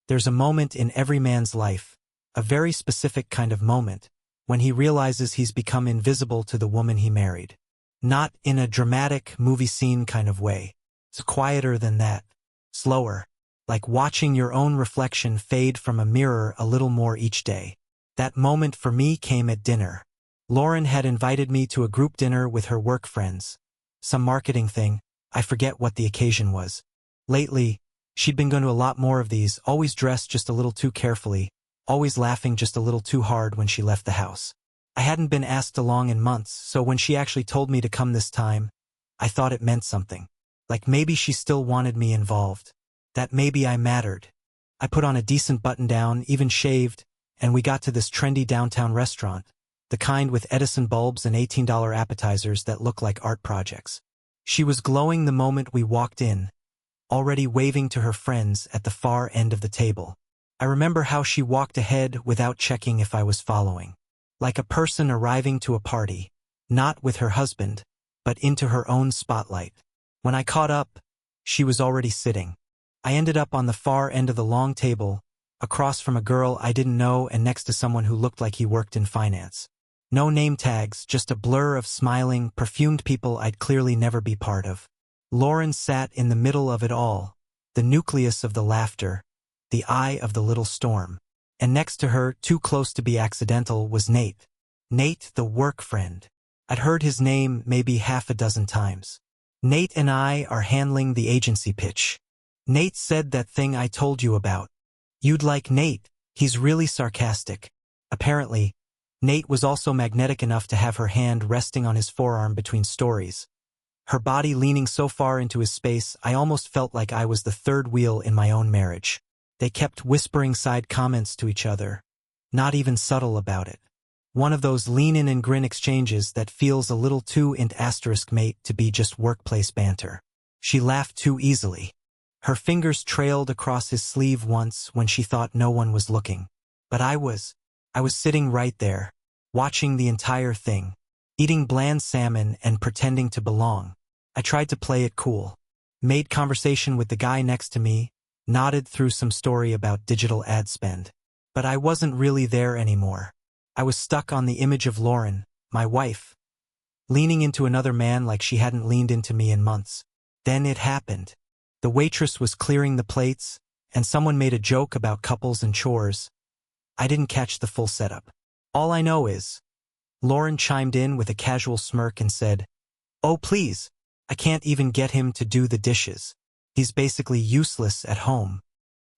There's a moment in every man's life, a very specific kind of moment, when he realizes he's become invisible to the woman he married. Not in a dramatic movie scene kind of way. It's quieter than that. Slower. Like watching your own reflection fade from a mirror a little more each day. That moment for me came at dinner. Lauren had invited me to a group dinner with her work friends. Some marketing thing, I forget what the occasion was. Lately, she'd been going to a lot more of these, always dressed just a little too carefully, always laughing just a little too hard when she left the house. I hadn't been asked along in months, so when she actually told me to come this time, I thought it meant something. Like maybe she still wanted me involved. That maybe I mattered. I put on a decent button-down, even shaved, and we got to this trendy downtown restaurant, the kind with Edison bulbs and $18 appetizers that look like art projects. She was glowing the moment we walked in, already waving to her friends at the far end of the table. I remember how she walked ahead without checking if I was following. Like a person arriving to a party, not with her husband, but into her own spotlight. When I caught up, she was already sitting. I ended up on the far end of the long table, across from a girl I didn't know and next to someone who looked like he worked in finance. No name tags, just a blur of smiling, perfumed people I'd clearly never be part of. Lauren sat in the middle of it all, the nucleus of the laughter, the eye of the little storm. And next to her, too close to be accidental, was Nate. Nate, the work friend. I'd heard his name maybe half a dozen times. Nate and I are handling the agency pitch. Nate said that thing I told you about. You'd like Nate. He's really sarcastic. Apparently, Nate was also magnetic enough to have her hand resting on his forearm between stories. Her body leaning so far into his space, I almost felt like I was the third wheel in my own marriage. They kept whispering side comments to each other, not even subtle about it. One of those lean-in and grin exchanges that feels a little too *mate to be just workplace banter. She laughed too easily. Her fingers trailed across his sleeve once when she thought no one was looking. But I was sitting right there, watching the entire thing, eating bland salmon and pretending to belong. I tried to play it cool, made conversation with the guy next to me, nodded through some story about digital ad spend. But I wasn't really there anymore. I was stuck on the image of Lauren, my wife, leaning into another man like she hadn't leaned into me in months. Then it happened. The waitress was clearing the plates, and someone made a joke about couples and chores. I didn't catch the full setup. All I know is, Lauren chimed in with a casual smirk and said, "Oh please, I can't even get him to do the dishes. He's basically useless at home."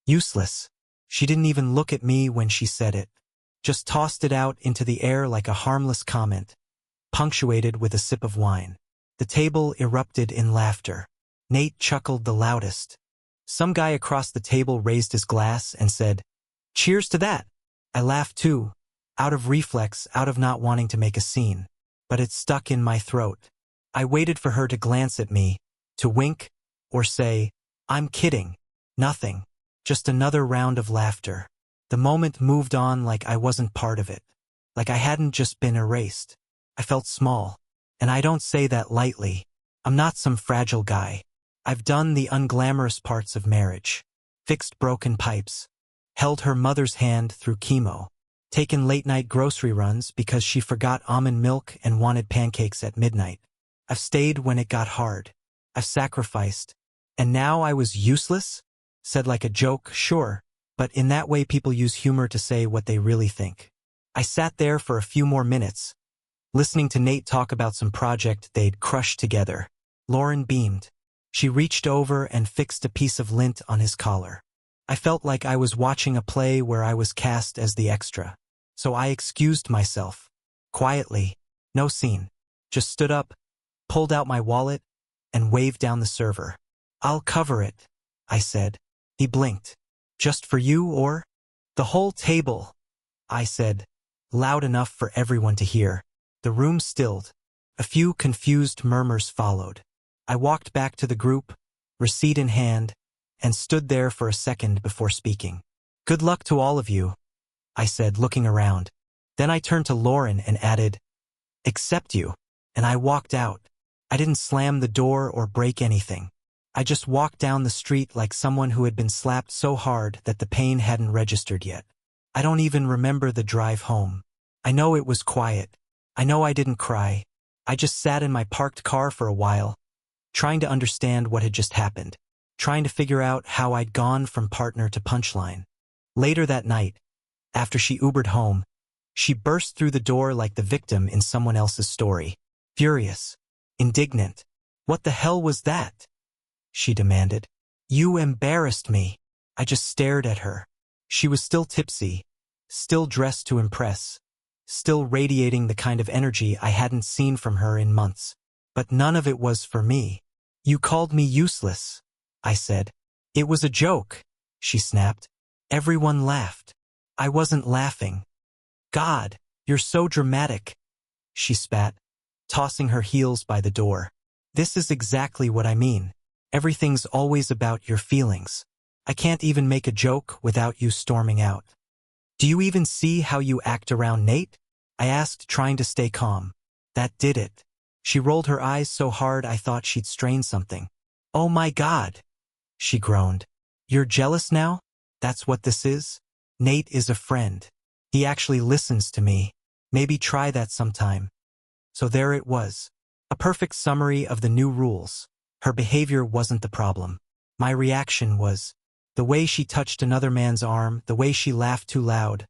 Useless. She didn't even look at me when she said it. Just tossed it out into the air like a harmless comment, punctuated with a sip of wine. The table erupted in laughter. Nate chuckled the loudest. Some guy across the table raised his glass and said, "Cheers to that." I laughed too, out of reflex, out of not wanting to make a scene. But it stuck in my throat. I waited for her to glance at me, to wink, or say, "I'm kidding." Nothing. Just another round of laughter. The moment moved on like I wasn't part of it. Like I hadn't just been erased. I felt small. And I don't say that lightly. I'm not some fragile guy. I've done the unglamorous parts of marriage. Fixed broken pipes. Held her mother's hand through chemo. Taken late-night grocery runs because she forgot almond milk and wanted pancakes at midnight. I've stayed when it got hard. I've sacrificed. And now I was useless? Said like a joke, sure. But in that way people use humor to say what they really think. I sat there for a few more minutes, listening to Nate talk about some project they'd crushed together. Lauren beamed. She reached over and fixed a piece of lint on his collar. I felt like I was watching a play where I was cast as the extra. So I excused myself. Quietly. No scene. Just stood up, pulled out my wallet, and waved down the server. "I'll cover it," I said. He blinked. "Just for you or?" "The whole table," I said, loud enough for everyone to hear. The room stilled. A few confused murmurs followed. I walked back to the group, receipt in hand, and stood there for a second before speaking. "Good luck to all of you," I said, looking around. Then I turned to Lauren and added, "Except you." And I walked out. I didn't slam the door or break anything. I just walked down the street like someone who had been slapped so hard that the pain hadn't registered yet. I don't even remember the drive home. I know it was quiet. I know I didn't cry. I just sat in my parked car for a while, trying to understand what had just happened, trying to figure out how I'd gone from partner to punchline. Later that night, after she Ubered home, she burst through the door like the victim in someone else's story. Furious. Indignant. "What the hell was that?" she demanded. "You embarrassed me." I just stared at her. She was still tipsy, still dressed to impress, still radiating the kind of energy I hadn't seen from her in months. But none of it was for me. "You called me useless," I said. "It was a joke," she snapped. Everyone laughed. I wasn't laughing. "God, you're so dramatic," she spat, tossing her heels by the door. "This is exactly what I mean. Everything's always about your feelings. I can't even make a joke without you storming out." "Do you even see how you act around Nate?" I asked, trying to stay calm. "That did it." She rolled her eyes so hard I thought she'd strain something. "Oh my God," she groaned. "You're jealous now? That's what this is?" "Nate is a friend. He actually listens to me. Maybe try that sometime." So there it was. A perfect summary of the new rules. Her behavior wasn't the problem. My reaction was. The way she touched another man's arm, the way she laughed too loud,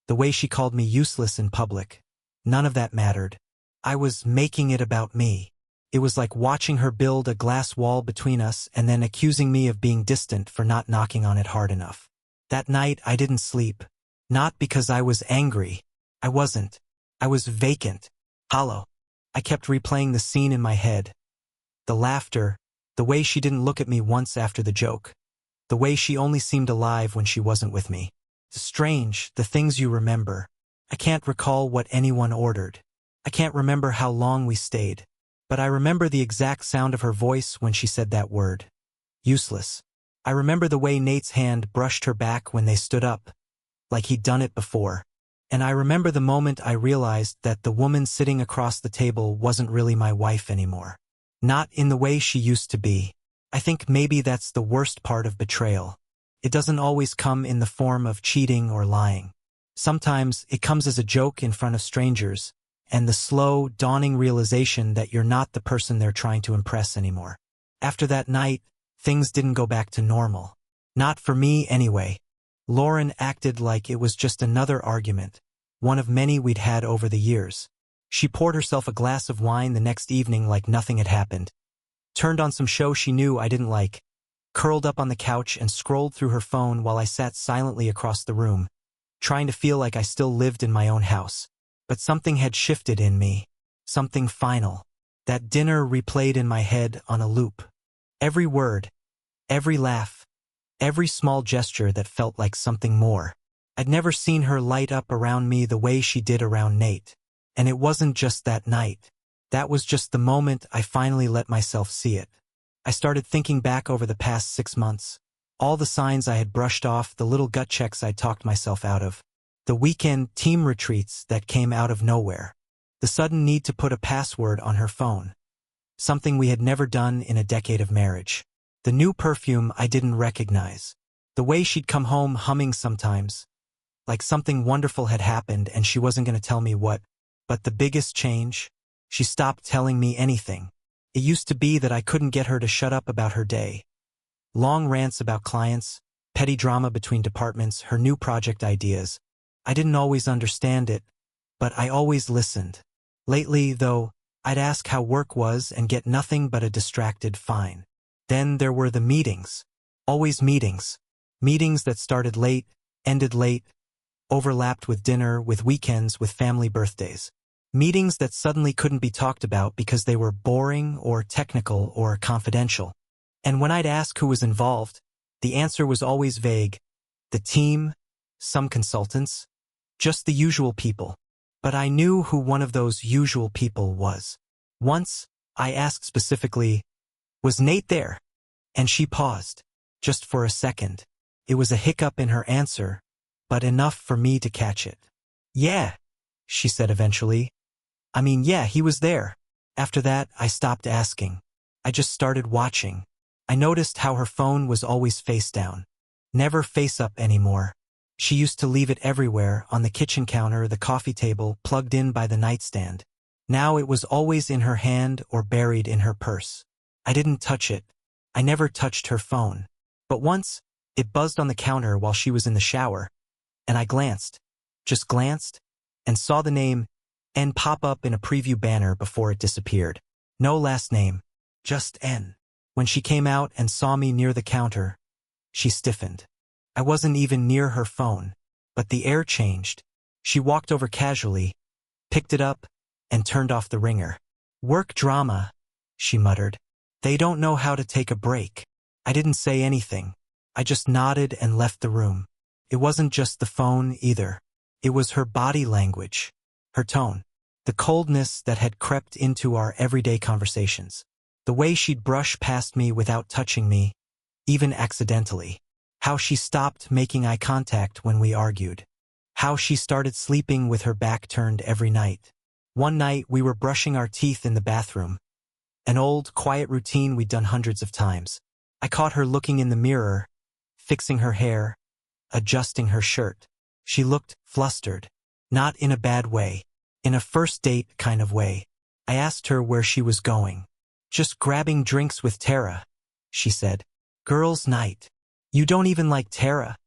the way she called me useless in public. None of that mattered. I was making it about me. It was like watching her build a glass wall between us and then accusing me of being distant for not knocking on it hard enough. That night I didn't sleep. Not because I was angry. I wasn't. I was vacant. Hollow. I kept replaying the scene in my head. The laughter, the way she didn't look at me once after the joke, the way she only seemed alive when she wasn't with me. Strange, the things you remember. I can't recall what anyone ordered. I can't remember how long we stayed. But I remember the exact sound of her voice when she said that word. Useless. I remember the way Nate's hand brushed her back when they stood up, like he'd done it before. And I remember the moment I realized that the woman sitting across the table wasn't really my wife anymore. Not in the way she used to be. I think maybe that's the worst part of betrayal. It doesn't always come in the form of cheating or lying. Sometimes it comes as a joke in front of strangers, and the slow, dawning realization that you're not the person they're trying to impress anymore. After that night, things didn't go back to normal. Not for me anyway. Lauren acted like it was just another argument, one of many we'd had over the years. She poured herself a glass of wine the next evening like nothing had happened, turned on some show she knew I didn't like, curled up on the couch and scrolled through her phone while I sat silently across the room, trying to feel like I still lived in my own house. But something had shifted in me. Something final. That dinner replayed in my head on a loop. Every word, every laugh, every small gesture that felt like something more. I'd never seen her light up around me the way she did around Nate. And it wasn't just that night. That was just the moment I finally let myself see it. I started thinking back over the past 6 months. All the signs I had brushed off, the little gut checks I'd talked myself out of. The weekend team retreats that came out of nowhere. The sudden need to put a password on her phone. Something we had never done in a decade of marriage. The new perfume I didn't recognize. The way she'd come home humming sometimes. Like something wonderful had happened and she wasn't going to tell me what. But the biggest change? She stopped telling me anything. It used to be that I couldn't get her to shut up about her day. Long rants about clients, petty drama between departments, her new project ideas. I didn't always understand it, but I always listened. Lately, though, I'd ask how work was and get nothing but a distracted fine. Then there were the meetings. Always meetings. Meetings that started late, ended late, overlapped with dinner, with weekends, with family birthdays. Meetings that suddenly couldn't be talked about because they were boring or technical or confidential. And when I'd ask who was involved, the answer was always vague. The team, some consultants, just the usual people. But I knew who one of those usual people was. Once, I asked specifically, "Was Nate there?" And she paused, just for a second. It was a hiccup in her answer, but enough for me to catch it. "Yeah," she said eventually. Yeah, he was there." After that, I stopped asking. I just started watching. I noticed how her phone was always face down. Never face up anymore. She used to leave it everywhere, on the kitchen counter, the coffee table, plugged in by the nightstand. Now it was always in her hand or buried in her purse. I didn't touch it. I never touched her phone. But once, it buzzed on the counter while she was in the shower, and I just glanced, and saw the name N pop up in a preview banner before it disappeared. No last name, just N. When she came out and saw me near the counter, she stiffened. I wasn't even near her phone, but the air changed. She walked over casually, picked it up, and turned off the ringer. "Work drama," she muttered. "They don't know how to take a break." I didn't say anything. I just nodded and left the room. It wasn't just the phone either. It was her body language, her tone, the coldness that had crept into our everyday conversations. The way she'd brush past me without touching me, even accidentally. How she stopped making eye contact when we argued. How she started sleeping with her back turned every night. One night we were brushing our teeth in the bathroom. An old, quiet routine we'd done hundreds of times. I caught her looking in the mirror, fixing her hair, adjusting her shirt. She looked flustered. Not in a bad way. In a first date kind of way. I asked her where she was going. "Just grabbing drinks with Tara," she said. "Girls' night." "You don't even like Tara,"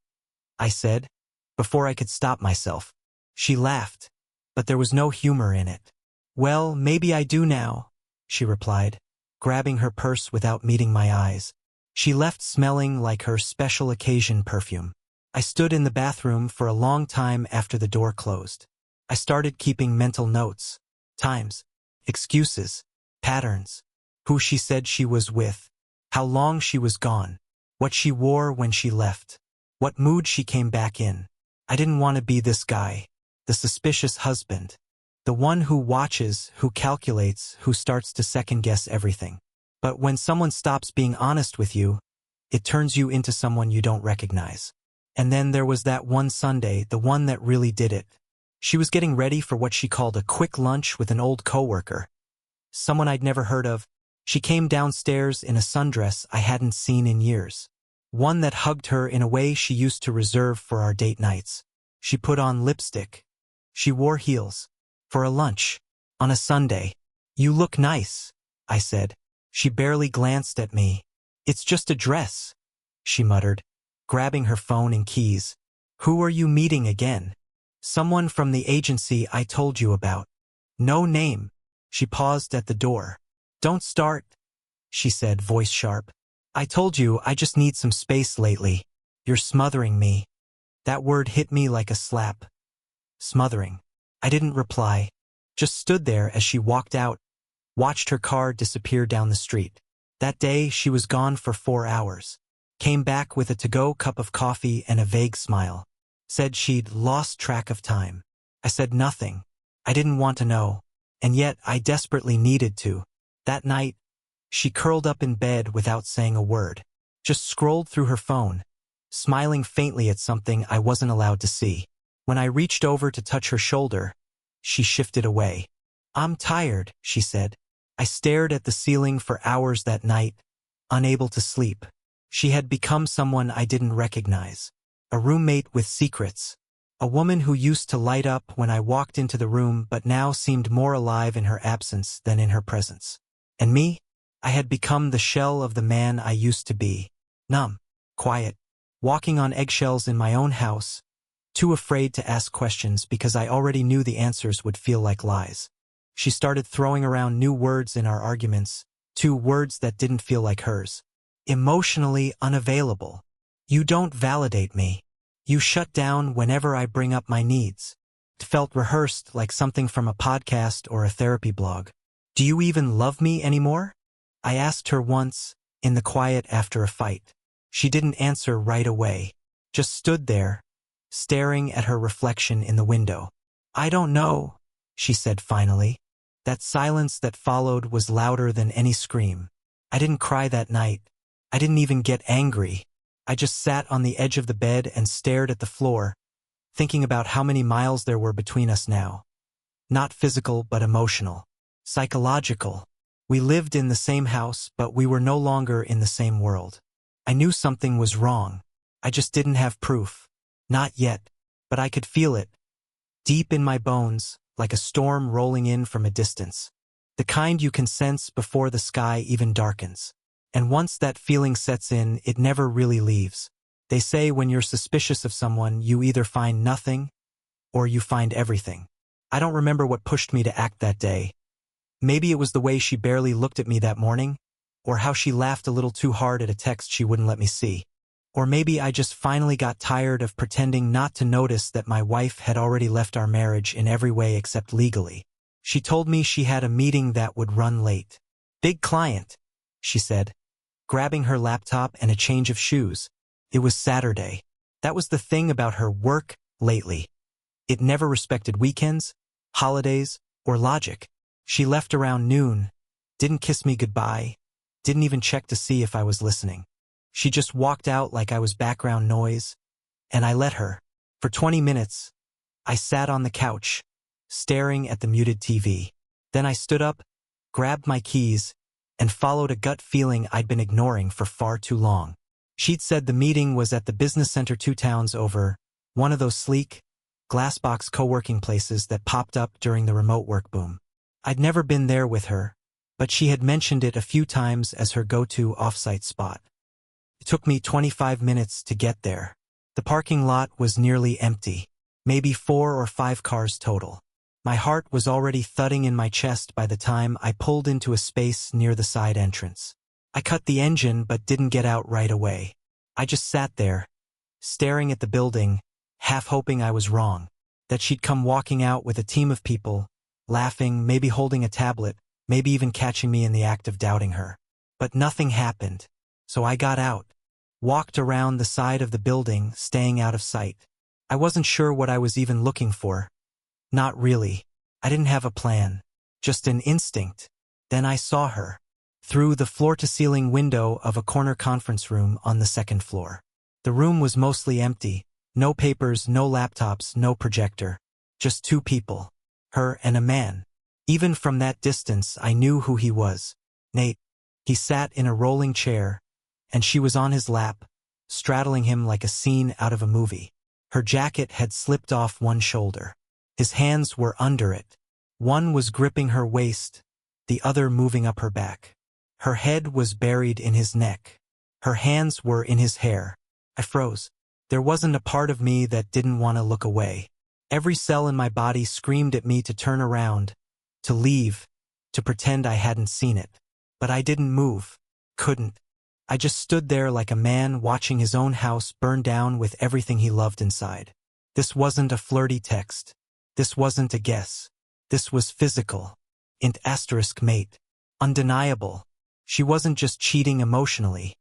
I said, before I could stop myself. She laughed, but there was no humor in it. "Well, maybe I do now," she replied, grabbing her purse without meeting my eyes. She left smelling like her special occasion perfume. I stood in the bathroom for a long time after the door closed. I started keeping mental notes. Times, excuses, patterns, who she said she was with, how long she was gone, what she wore when she left, what mood she came back in. I didn't want to be this guy, the suspicious husband, the one who watches, who calculates, who starts to second-guess everything. But when someone stops being honest with you, it turns you into someone you don't recognize. And then there was that one Sunday, the one that really did it. She was getting ready for what she called a quick lunch with an old coworker, someone I'd never heard of. She came downstairs in a sundress I hadn't seen in years. One that hugged her in a way she used to reserve for our date nights. She put on lipstick. She wore heels. For a lunch. On a Sunday. "You look nice," I said. She barely glanced at me. "It's just a dress," she muttered, grabbing her phone and keys. "Who are you meeting again?" "Someone from the agency I told you about." "No name." She paused at the door. "Don't start," she said, voice sharp. "I told you I just need some space lately. You're smothering me." That word hit me like a slap. Smothering. I didn't reply. Just stood there as she walked out, watched her car disappear down the street. That day she was gone for 4 hours. Came back with a to-go cup of coffee and a vague smile. Said she'd lost track of time. I said nothing. I didn't want to know. And yet I desperately needed to. That night, she curled up in bed without saying a word. Just scrolled through her phone, smiling faintly at something I wasn't allowed to see. When I reached over to touch her shoulder, she shifted away. "I'm tired," she said. I stared at the ceiling for hours that night, unable to sleep. She had become someone I didn't recognize. A roommate with secrets. A woman who used to light up when I walked into the room but now seemed more alive in her absence than in her presence. And me? I had become the shell of the man I used to be. Numb, quiet, walking on eggshells in my own house, too afraid to ask questions because I already knew the answers would feel like lies. She started throwing around new words in our arguments, 2 words that didn't feel like hers. Emotionally unavailable. "You don't validate me. You shut down whenever I bring up my needs." It felt rehearsed, like something from a podcast or a therapy blog. "Do you even love me anymore?" I asked her once, in the quiet after a fight. She didn't answer right away. Just stood there, staring at her reflection in the window. "I don't know," she said finally. That silence that followed was louder than any scream. I didn't cry that night. I didn't even get angry. I just sat on the edge of the bed and stared at the floor, thinking about how many miles there were between us now. Not physical, but emotional. Psychological. We lived in the same house, but we were no longer in the same world. I knew something was wrong. I just didn't have proof. Not yet, but I could feel it, deep in my bones, like a storm rolling in from a distance. The kind you can sense before the sky even darkens. And once that feeling sets in, it never really leaves. They say when you're suspicious of someone, you either find nothing or you find everything. I don't remember what pushed me to act that day. Maybe it was the way she barely looked at me that morning, or how she laughed a little too hard at a text she wouldn't let me see. Or maybe I just finally got tired of pretending not to notice that my wife had already left our marriage in every way except legally. She told me she had a meeting that would run late. Big client, she said, grabbing her laptop and a change of shoes. It was Saturday. That was the thing about her work lately. It never respected weekends, holidays, or logic. She left around noon, didn't kiss me goodbye, didn't even check to see if I was listening. She just walked out like I was background noise, and I let her. For 20 minutes, I sat on the couch, staring at the muted TV. Then I stood up, grabbed my keys, and followed a gut feeling I'd been ignoring for far too long. She'd said the meeting was at the business center 2 towns over, one of those sleek, glassbox co-working places that popped up during the remote work boom. I'd never been there with her, but she had mentioned it a few times as her go-to off-site spot. It took me 25 minutes to get there. The parking lot was nearly empty, maybe 4 or 5 cars total. My heart was already thudding in my chest by the time I pulled into a space near the side entrance. I cut the engine but didn't get out right away. I just sat there, staring at the building, half hoping I was wrong, that she'd come walking out with a team of people, laughing, maybe holding a tablet, maybe even catching me in the act of doubting her. But nothing happened, so I got out, walked around the side of the building, staying out of sight. I wasn't sure what I was even looking for. Not really. I didn't have a plan, just an instinct. Then I saw her, through the floor-to-ceiling window of a corner conference room on the 2nd floor. The room was mostly empty, no papers, no laptops, no projector. Just 2 people. Her and a man. Even from that distance, I knew who he was. Nate. He sat in a rolling chair, and she was on his lap, straddling him like a scene out of a movie. Her jacket had slipped off one shoulder. His hands were under it. One was gripping her waist, the other moving up her back. Her head was buried in his neck. Her hands were in his hair. I froze. There wasn't a part of me that didn't want to look away. Every cell in my body screamed at me to turn around, to leave, to pretend I hadn't seen it. But I didn't move. Couldn't. I just stood there like a man watching his own house burn down with everything he loved inside. This wasn't a flirty text. This wasn't a guess. This was physical. Int asterisk mate. Undeniable. She wasn't just cheating emotionally.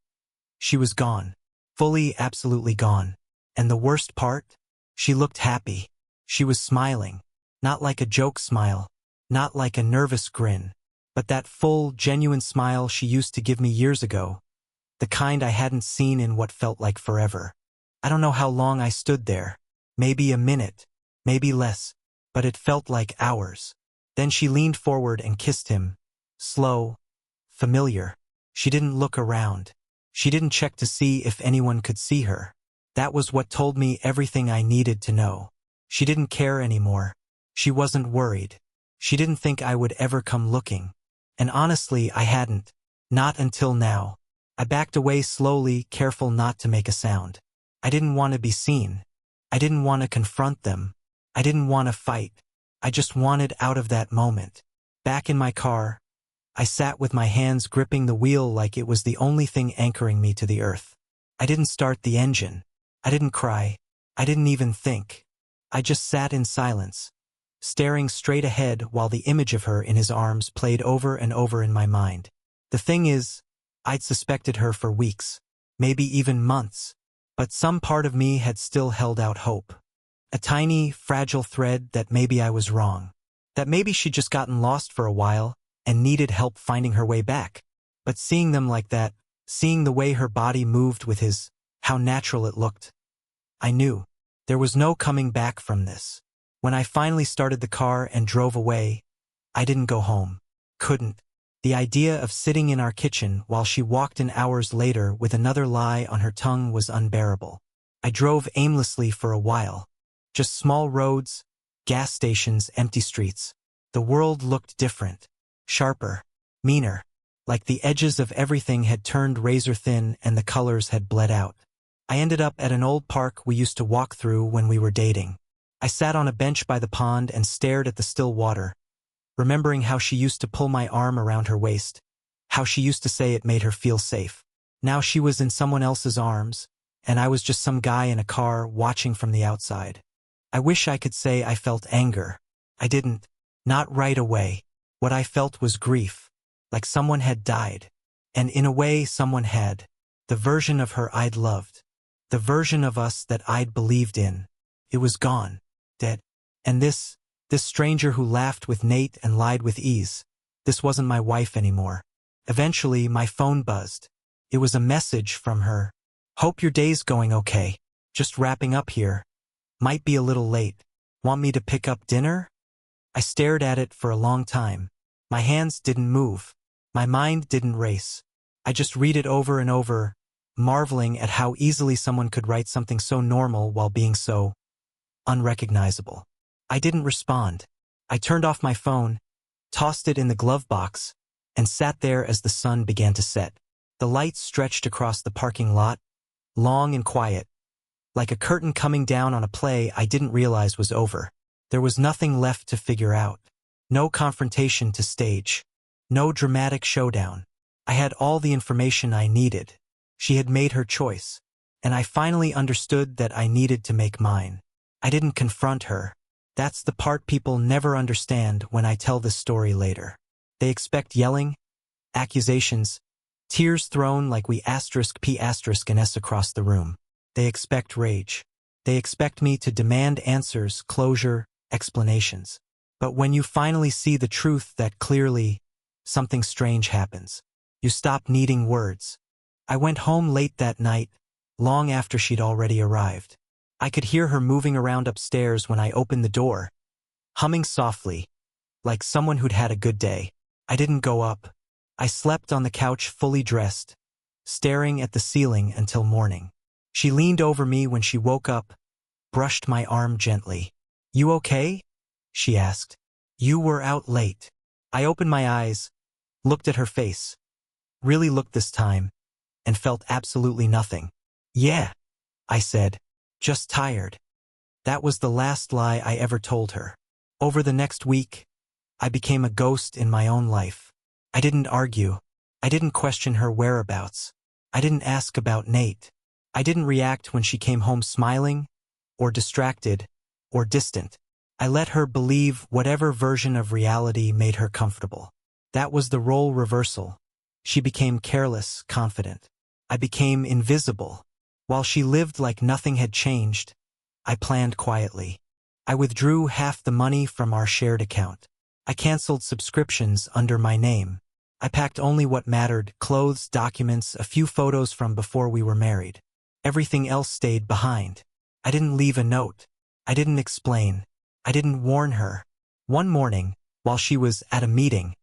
She was gone. Fully, absolutely gone. And the worst part? She looked happy. She was smiling. Not like a joke smile. Not like a nervous grin. But that full, genuine smile she used to give me years ago. The kind I hadn't seen in what felt like forever. I don't know how long I stood there. Maybe a minute. Maybe less. But it felt like hours. Then she leaned forward and kissed him. Slow. Familiar. She didn't look around. She didn't check to see if anyone could see her. That was what told me everything I needed to know. She didn't care anymore. She wasn't worried. She didn't think I would ever come looking. And honestly, I hadn't. Not until now. I backed away slowly, careful not to make a sound. I didn't want to be seen. I didn't want to confront them. I didn't want to fight. I just wanted out of that moment. Back in my car, I sat with my hands gripping the wheel like it was the only thing anchoring me to the earth. I didn't start the engine. I didn't cry. I didn't even think. I just sat in silence, staring straight ahead while the image of her in his arms played over and over in my mind. The thing is, I'd suspected her for weeks, maybe even months, but some part of me had still held out hope. A tiny, fragile thread that maybe I was wrong. That maybe she'd just gotten lost for a while and needed help finding her way back. But seeing them like that, seeing the way her body moved with his, how natural it looked, I knew. There was no coming back from this. When I finally started the car and drove away, I didn't go home. Couldn't. The idea of sitting in our kitchen while she walked in hours later with another lie on her tongue was unbearable. I drove aimlessly for a while. Just small roads, gas stations, empty streets. The world looked different, sharper, meaner, like the edges of everything had turned razor thin and the colors had bled out. I ended up at an old park we used to walk through when we were dating. I sat on a bench by the pond and stared at the still water, remembering how she used to pull my arm around her waist, how she used to say it made her feel safe. Now she was in someone else's arms, and I was just some guy in a car watching from the outside. I wish I could say I felt anger. I didn't. Not right away. What I felt was grief, like someone had died. And in a way, someone had. The version of her I'd loved. The version of us that I'd believed in. It was gone. Dead. And this stranger who laughed with Nate and lied with ease. This wasn't my wife anymore. Eventually, my phone buzzed. It was a message from her. Hope your day's going okay. Just wrapping up here. Might be a little late. Want me to pick up dinner? I stared at it for a long time. My hands didn't move. My mind didn't race. I just read it over and over, marveling at how easily someone could write something so normal while being so unrecognizable. I didn't respond. I turned off my phone, tossed it in the glove box, and sat there as the sun began to set. The lights stretched across the parking lot, long and quiet, like a curtain coming down on a play I didn't realize was over. There was nothing left to figure out. No confrontation to stage. No dramatic showdown. I had all the information I needed. She had made her choice, and I finally understood that I needed to make mine. I didn't confront her. That's the part people never understand when I tell this story later. They expect yelling, accusations, tears thrown like we *P***ness across the room. They expect rage. They expect me to demand answers, closure, explanations. But when you finally see the truth that clearly, something strange happens. You stop needing words. I went home late that night, long after she'd already arrived. I could hear her moving around upstairs when I opened the door, humming softly, like someone who'd had a good day. I didn't go up. I slept on the couch fully dressed, staring at the ceiling until morning. She leaned over me when she woke up, brushed my arm gently. "You okay?" she asked. "You were out late." I opened my eyes, looked at her face, really looked this time, and felt absolutely nothing. "Yeah," I said, "just tired." That was the last lie I ever told her. Over the next week, I became a ghost in my own life. I didn't argue. I didn't question her whereabouts. I didn't ask about Nate. I didn't react when she came home smiling, or distracted, or distant. I let her believe whatever version of reality made her comfortable. That was the role reversal. She became careless, confident. I became invisible. While she lived like nothing had changed, I planned quietly. I withdrew half the money from our shared account. I canceled subscriptions under my name. I packed only what mattered: clothes, documents, a few photos from before we were married. Everything else stayed behind. I didn't leave a note. I didn't explain. I didn't warn her. One morning, while she was at a meeting,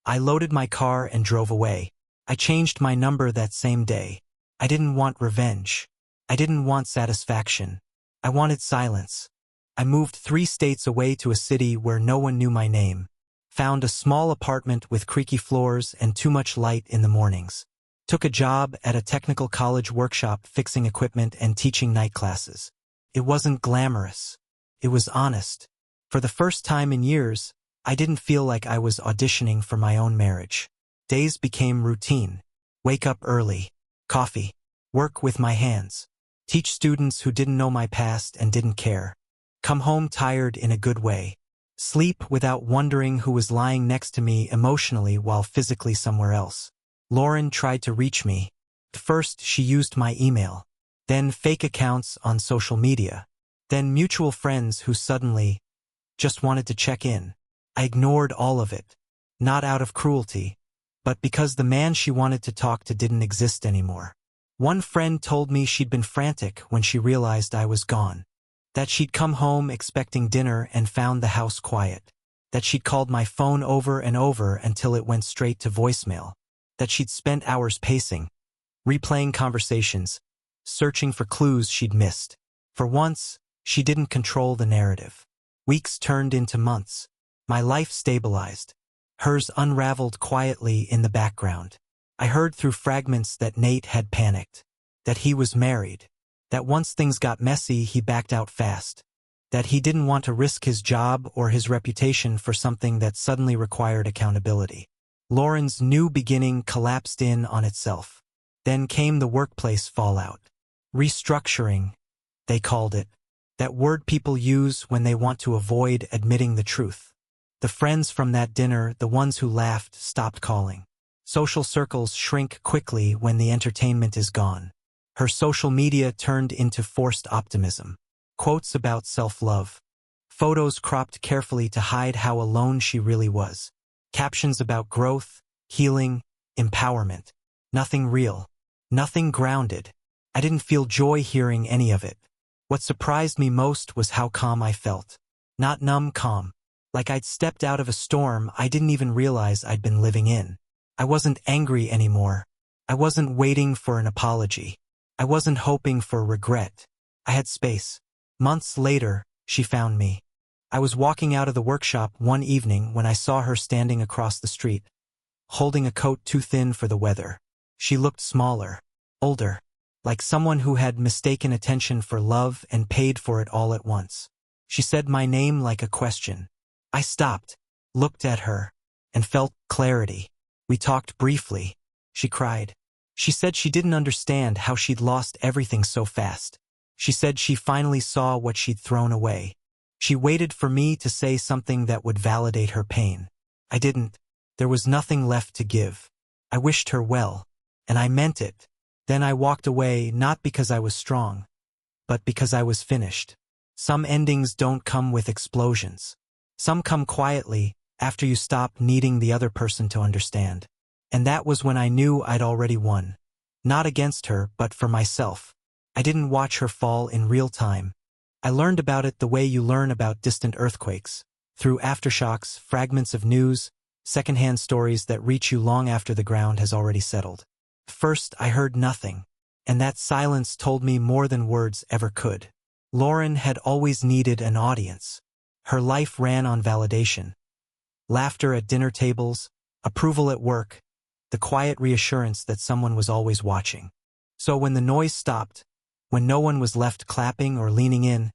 I loaded my car and drove away. I changed my number that same day. I didn't want revenge. I didn't want satisfaction. I wanted silence. I moved 3 states away to a city where no one knew my name. Found a small apartment with creaky floors and too much light in the mornings. Took a job at a technical college workshop fixing equipment and teaching night classes. It wasn't glamorous. It was honest. For the first time in years, I didn't feel like I was auditioning for my own marriage. Days became routine. Wake up early. Coffee. Work with my hands. Teach students who didn't know my past and didn't care. Come home tired in a good way. Sleep without wondering who was lying next to me emotionally while physically somewhere else. Lauren tried to reach me. First, she used my email. Then fake accounts on social media. Then mutual friends who suddenly just wanted to check in. I ignored all of it. Not out of cruelty, but because the man she wanted to talk to didn't exist anymore. One friend told me she'd been frantic when she realized I was gone. That she'd come home expecting dinner and found the house quiet. that she'd called my phone over and over until it went straight to voicemail, that she'd spent hours pacing, replaying conversations, searching for clues she'd missed. For once, she didn't control the narrative. Weeks turned into months. My life stabilized. Hers unraveled quietly in the background. I heard through fragments that Nate had panicked, that he was married, that once things got messy he backed out fast, that he didn't want to risk his job or his reputation for something that suddenly required accountability. Lauren's new beginning collapsed in on itself. Then came the workplace fallout. Restructuring, they called it. That word people use when they want to avoid admitting the truth. The friends from that dinner, the ones who laughed, stopped calling. Social circles shrink quickly when the entertainment is gone. Her social media turned into forced optimism. Quotes about self-love. Photos cropped carefully to hide how alone she really was. Captions about growth, healing, empowerment. Nothing real. Nothing grounded. I didn't feel joy hearing any of it. What surprised me most was how calm I felt. Not numb calm. Like I'd stepped out of a storm I didn't even realize I'd been living in. I wasn't angry anymore. I wasn't waiting for an apology. I wasn't hoping for regret. I had space. Months later, she found me. I was walking out of the workshop one evening when I saw her standing across the street, holding a coat too thin for the weather. She looked smaller, older, like someone who had mistaken attention for love and paid for it all at once. She said my name like a question. I stopped, looked at her, and felt clarity. We talked briefly. She cried. She said she didn't understand how she'd lost everything so fast. She said she finally saw what she'd thrown away. She waited for me to say something that would validate her pain. I didn't. There was nothing left to give. I wished her well, and I meant it. Then I walked away not because I was strong, but because I was finished. Some endings don't come with explosions. Some come quietly, after you stop needing the other person to understand. And that was when I knew I'd already won. Not against her, but for myself. I didn't watch her fall in real time. I learned about it the way you learn about distant earthquakes, through aftershocks, fragments of news, secondhand stories that reach you long after the ground has already settled. First, I heard nothing, and that silence told me more than words ever could. Lauren had always needed an audience. Her life ran on validation. Laughter at dinner tables, approval at work, the quiet reassurance that someone was always watching. So when the noise stopped, when no one was left clapping or leaning in,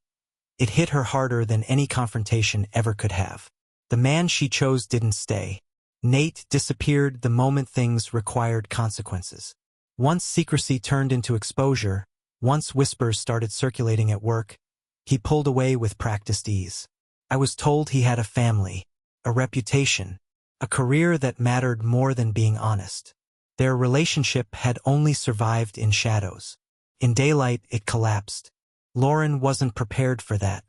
it hit her harder than any confrontation ever could have. The man she chose didn't stay. Nate disappeared the moment things required consequences. Once secrecy turned into exposure, once whispers started circulating at work, he pulled away with practiced ease. I was told he had a family, a reputation, a career that mattered more than being honest. Their relationship had only survived in shadows. In daylight, it collapsed. Lauren wasn't prepared for that.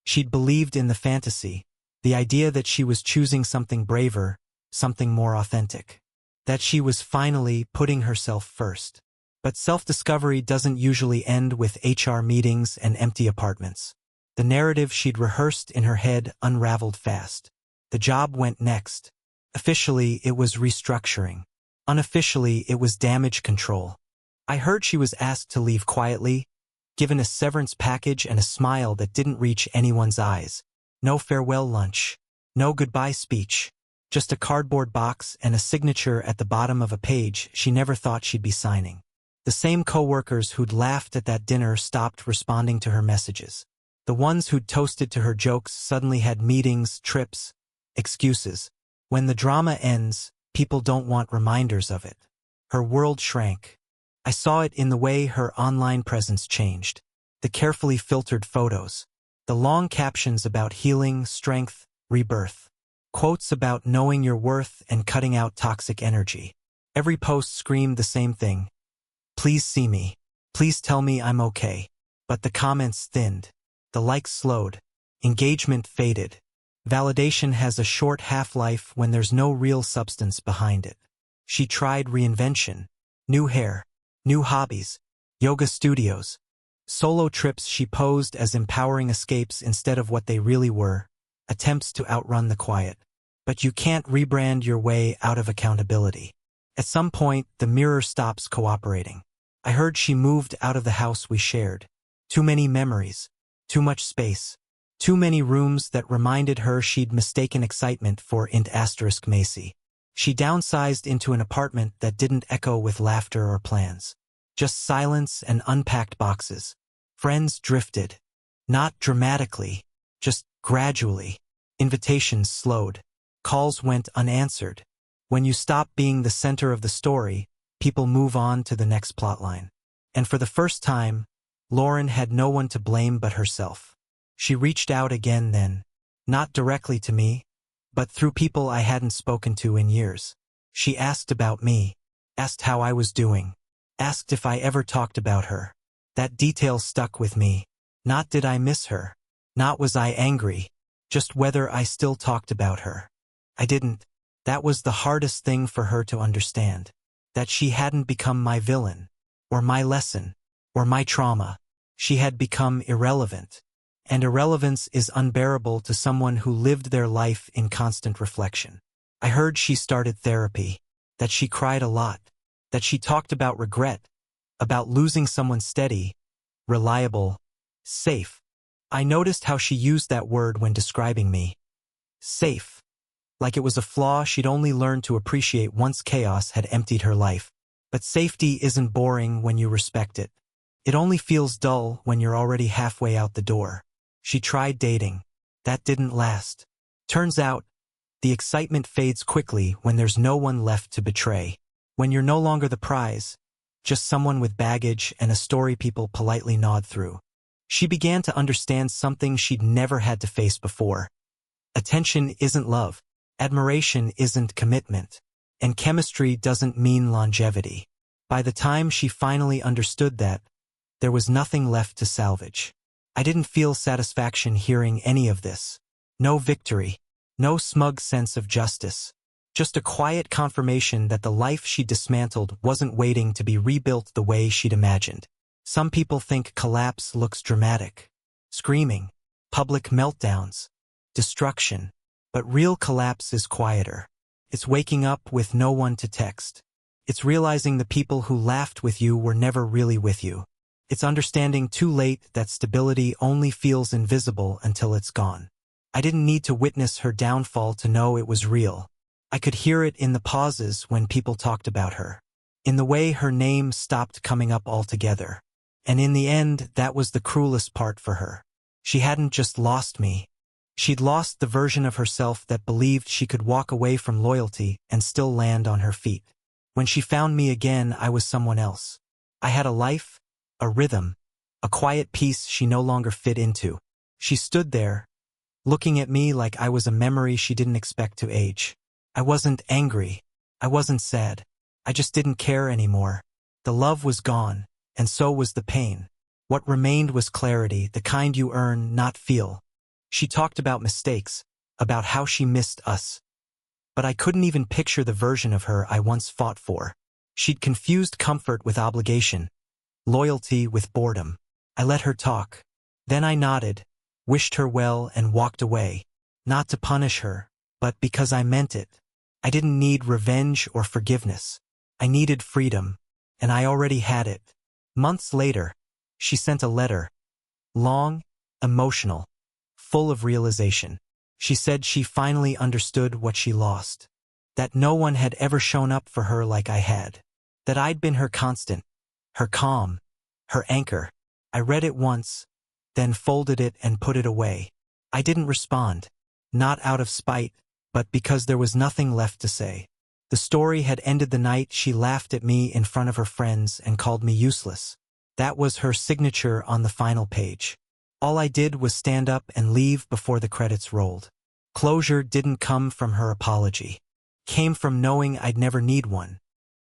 She'd believed in the fantasy, the idea that she was choosing something braver, something more authentic. That she was finally putting herself first. But self-discovery doesn't usually end with HR meetings and empty apartments. The narrative she'd rehearsed in her head unraveled fast. The job went next. Officially, it was restructuring. Unofficially, it was damage control. I heard she was asked to leave quietly, given a severance package and a smile that didn't reach anyone's eyes. No farewell lunch. No goodbye speech. Just a cardboard box and a signature at the bottom of a page she never thought she'd be signing. The same coworkers who'd laughed at that dinner stopped responding to her messages. The ones who'd toasted to her jokes suddenly had meetings, trips, excuses. When the drama ends, people don't want reminders of it. Her world shrank. I saw it in the way her online presence changed. The carefully filtered photos. The long captions about healing, strength, rebirth. Quotes about knowing your worth and cutting out toxic energy. Every post screamed the same thing. Please see me. Please tell me I'm okay. But the comments thinned. The likes slowed. Engagement faded. Validation has a short half-life when there's no real substance behind it. She tried reinvention. New hair. New hobbies. Yoga studios. Solo trips she posed as empowering escapes instead of what they really were, attempts to outrun the quiet. But you can't rebrand your way out of accountability. At some point, the mirror stops cooperating. I heard she moved out of the house we shared. Too many memories. Too much space. Too many rooms that reminded her she'd mistaken excitement for Macy. She downsized into an apartment that didn't echo with laughter or plans. Just silence and unpacked boxes. Friends drifted. Not dramatically, just gradually. Invitations slowed. Calls went unanswered. When you stop being the center of the story, people move on to the next plotline. And for the first time, Lauren had no one to blame but herself. She reached out again then, not directly to me, but through people I hadn't spoken to in years. She asked about me, asked how I was doing, asked if I ever talked about her. That detail stuck with me. Not did I miss her, not was I angry, just whether I still talked about her. I didn't. That was the hardest thing for her to understand. That she hadn't become my villain, or my lesson, or my trauma. She had become irrelevant. And irrelevance is unbearable to someone who lived their life in constant reflection. I heard she started therapy, that she cried a lot, that she talked about regret, about losing someone steady, reliable, safe. I noticed how she used that word when describing me. Safe. Like it was a flaw she'd only learned to appreciate once chaos had emptied her life. But safety isn't boring when you respect it. It only feels dull when you're already halfway out the door. She tried dating. That didn't last. Turns out, the excitement fades quickly when there's no one left to betray. When you're no longer the prize, just someone with baggage and a story people politely nod through. She began to understand something she'd never had to face before. Attention isn't love. Admiration isn't commitment. And chemistry doesn't mean longevity. By the time she finally understood that, there was nothing left to salvage. I didn't feel satisfaction hearing any of this. No victory. No smug sense of justice. Just a quiet confirmation that the life she dismantled wasn't waiting to be rebuilt the way she'd imagined. Some people think collapse looks dramatic. Screaming. Public meltdowns. Destruction. But real collapse is quieter. It's waking up with no one to text. It's realizing the people who laughed with you were never really with you. It's understanding too late that stability only feels invisible until it's gone. I didn't need to witness her downfall to know it was real. I could hear it in the pauses when people talked about her. In the way her name stopped coming up altogether. And in the end, that was the cruelest part for her. She hadn't just lost me. She'd lost the version of herself that believed she could walk away from loyalty and still land on her feet. When she found me again, I was someone else. I had a life, a rhythm, a quiet peace she no longer fit into. She stood there, looking at me like I was a memory she didn't expect to age. I wasn't angry. I wasn't sad. I just didn't care anymore. The love was gone, and so was the pain. What remained was clarity, the kind you earn, not feel. She talked about mistakes, about how she missed us. But I couldn't even picture the version of her I once fought for. She'd confused comfort with obligation, loyalty with boredom. I let her talk. Then I nodded, wished her well, and walked away. Not to punish her, but because I meant it. I didn't need revenge or forgiveness. I needed freedom, and I already had it. Months later, she sent a letter. Long, emotional, full of realization. She said she finally understood what she lost. That no one had ever shown up for her like I had. That I'd been her constant, her calm, her anchor. I read it once, then folded it and put it away. I didn't respond. Not out of spite, but because there was nothing left to say. The story had ended the night she laughed at me in front of her friends and called me useless. That was her signature on the final page. All I did was stand up and leave before the credits rolled. Closure didn't come from her apology. Came from knowing I'd never need one.